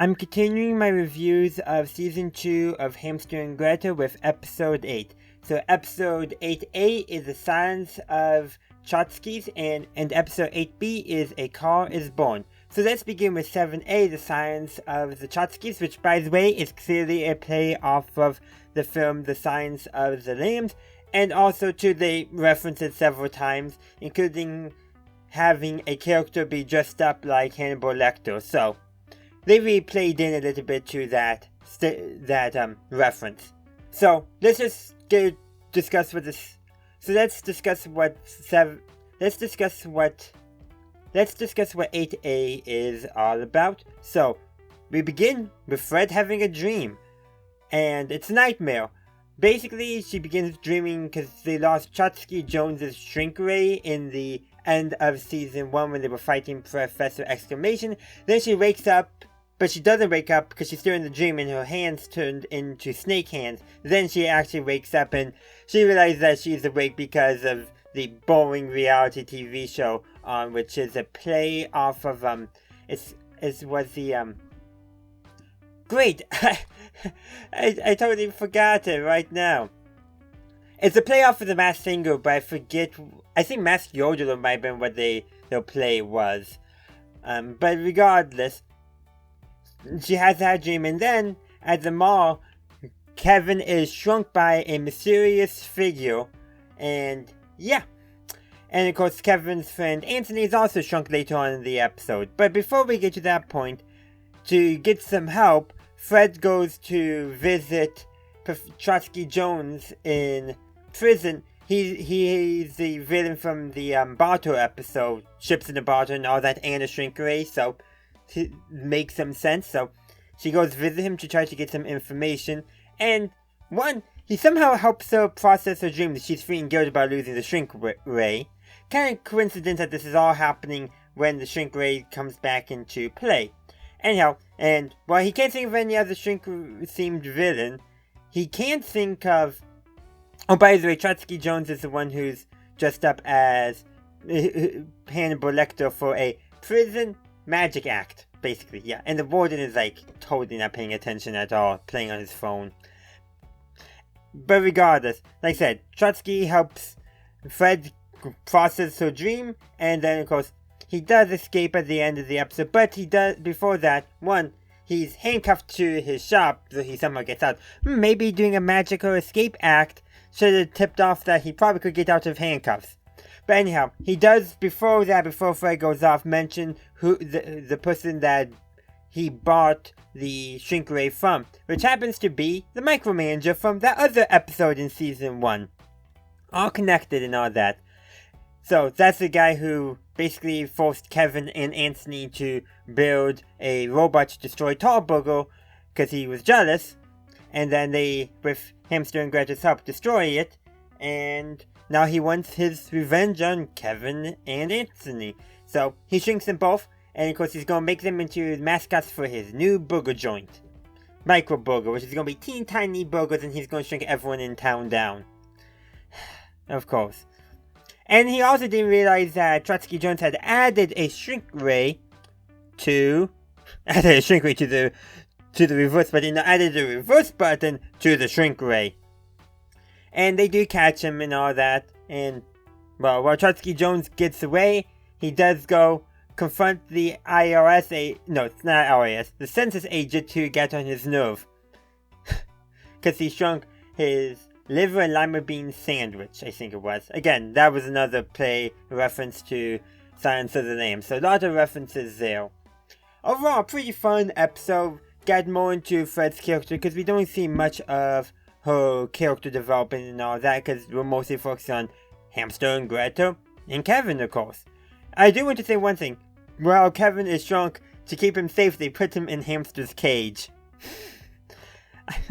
I'm continuing my reviews of Season 2 of Hamster and Gretel with Episode 8. So Episode 8A is The Silence of Tchotchkes, and Episode 8B is A Car is Born. So let's begin with 7A, The Silence of the Tchotchkes, which by the way is clearly a play off of the film The Silence of the Lambs, and also too they reference it several times, including having a character be dressed up like Hannibal Lecter. So they really played in a little bit to that reference. So let's just discuss what this. So let's discuss what 8A is all about. So we begin with Fred having a dream, and it's a nightmare. Basically, she begins dreaming because they lost Tchotchke Jones's shrink ray in the end of season 1 when they were fighting Professor Exclamation. Then she wakes up, but she doesn't wake up because she's still in the dream and her hands turned into snake hands. Then she actually wakes up and she realizes that she's awake because of the boring reality TV show on, which is a play off of great. I totally forgot it right now. It's a play off of The Masked Singer, but I forget. I think Masked Yodeler might have been what their play was. But regardless, she has that dream, and then at the mall, Kevin is shrunk by a mysterious figure, and yeah. And of course, Kevin's friend Anthony is also shrunk later on in the episode. But before we get to that point, to get some help, Fred goes to visit Tchotchke Jones in prison. He's the villain from the Bottle episode, Ships in the Bottle and all that, and a shrink ray, so it makes some sense. So she goes to visit him to try to get some information, and he somehow helps her process her dream that she's feeling guilty about losing the shrink ray. Kind of coincidence that this is all happening when the shrink ray comes back into play. Anyhow, and while he can't think of any other shrink-themed villain, he can't think of... Oh, by the way, Tchotchke Jones is the one who's dressed up as Hannibal Lecter for a prison magic act, basically, yeah. And the warden is, totally not paying attention at all, playing on his phone. But regardless, like I said, Tchotchke helps Fred process her dream, and then, of course, he does escape at the end of the episode, but before that, he's handcuffed to his shop, so he somehow gets out. Maybe doing a magical escape act should have tipped off that he probably could get out of handcuffs. But anyhow, he does, before Fred goes off, mention who the person that he bought the shrink ray from, which happens to be the micromanager from that other episode in season 1. All connected and all that. So that's the guy who basically forced Kevin and Anthony to build a robot to destroy Tallburger because he was jealous. And then they, with Hamster and Gretel's help, destroy it. And now he wants his revenge on Kevin and Anthony. So he shrinks them both. And of course he's going to make them into mascots for his new burger joint. Micro Burger, which is going to be teeny tiny burgers, and he's going to shrink everyone in town down. Of course. And he also didn't realize that Tchotchke Jones had added a shrink ray to the reverse button. Added the reverse button to the shrink ray. And they do catch him and all that. And while Tchotchke Jones gets away, he does go confront the the census agent who got on his nerve. Because he shrunk his liver and lima bean sandwich, I think it was. Again, that was another play reference to Silence of the Lambs. So a lot of references there. Overall, a pretty fun episode. Got more into Fred's character because we don't see much of her character development and all that because we're mostly focused on Hamster and Gretel and Kevin, of course. I do want to say one thing. While Kevin is shrunk, to keep him safe, they put him in Hamster's cage.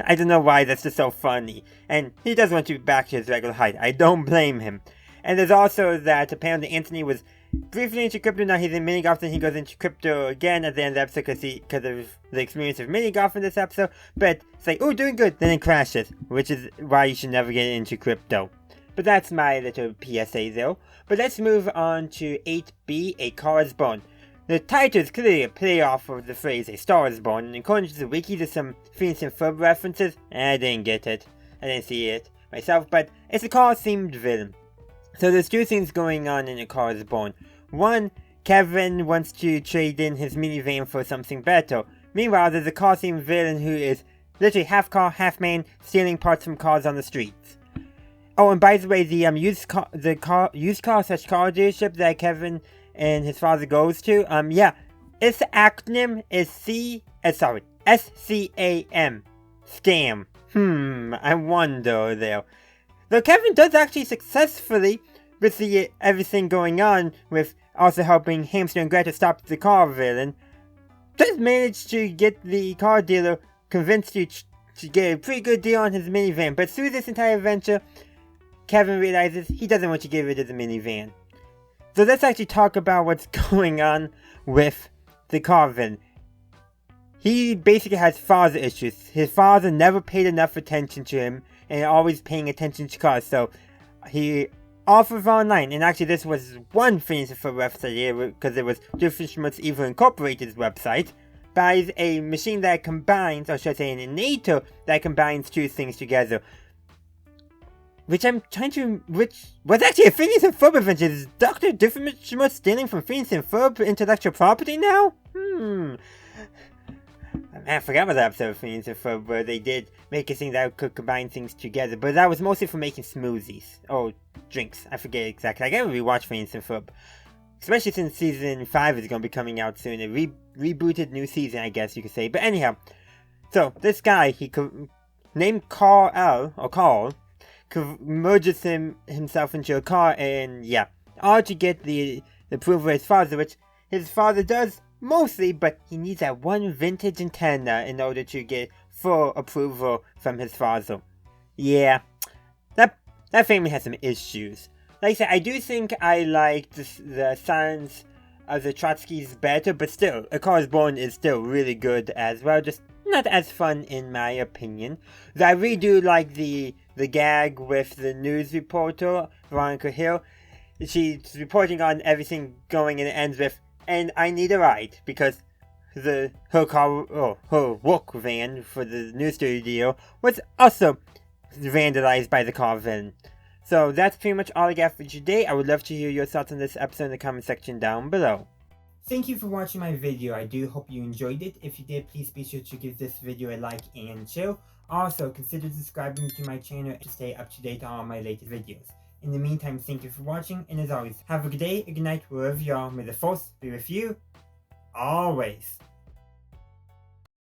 I don't know why, that's just so funny. And he does want to be back to his regular height. I don't blame him. And there's also that apparently Anthony was briefly into crypto, now he's in minigolf, then he goes into crypto again at the end of the episode because of the experience of minigolf in this episode. But it's like, oh, doing good, then it crashes, which is why you should never get into crypto. But that's my little PSA though. But let's move on to 8B, A Car is Born. The title is clearly a play off of the phrase A Star is Born, and according to the wiki there's some Phineas and Ferb references. I didn't get it. I didn't see it myself, but it's a car-themed villain. So there's two things going on in A Car is Born. One, Kevin wants to trade in his minivan for something better. Meanwhile, there's a car-themed villain who is literally half car, half man, stealing parts from cars on the streets. Oh, and by the way, the used car slash car dealership that Kevin and his father goes to, yeah, its acronym is SCAM. Scam. I wonder there. Though Kevin does actually successfully, with the everything going on, with also helping Hamster and Gretel stop the car villain, does manage to get the car dealer convinced to get a pretty good deal on his minivan. But through this entire adventure, Kevin realizes he doesn't want to get rid of the minivan. So let's actually talk about what's going on with the car villain. He basically has father issues. His father never paid enough attention to him and always paying attention to cars. So he offers online, and actually this was one Phineas and Ferb website here because it was Doofenshmirtz Evil Incorporated's website, buys a machine that combines, or should I say an innator that combines two things together. Which was actually a Phineas and Ferb adventure. Is Dr. Doofenshmirtz stealing from Phineas and Ferb intellectual property now? I forgot about that episode of Phineas and Ferb where they did make a thing that could combine things together, but that was mostly for making smoothies. Or drinks, I forget exactly. I gotta rewatch Phineas and Ferb. Especially since season 5 is gonna be coming out soon. A rebooted new season, I guess you could say. But anyhow, so this guy, named Carl, merges himself into a car, and yeah, all to get the approval of his father, which his father does mostly, but he needs that one vintage antenna in order to get full approval from his father. Yeah, that family has some issues. Like I said, I do think I like the Sons of the Tchotchkes better, but still, A Car is Born is still really good as well, just not as fun in my opinion. Though I really do like the gag with the news reporter, Veronica Hill. She's reporting on everything going, and it ends with, "And I need a ride," because her work van for the news studio was also vandalized by the car villain. So that's pretty much all I got for today. I would love to hear your thoughts on this episode in the comment section down below. Thank you for watching my video. I do hope you enjoyed it. If you did, please be sure to give this video a like and share. Also, consider subscribing to my channel to stay up to date on all my latest videos. In the meantime, thank you for watching, and as always, have a good day, a good night, wherever you are. May the force be with you, always.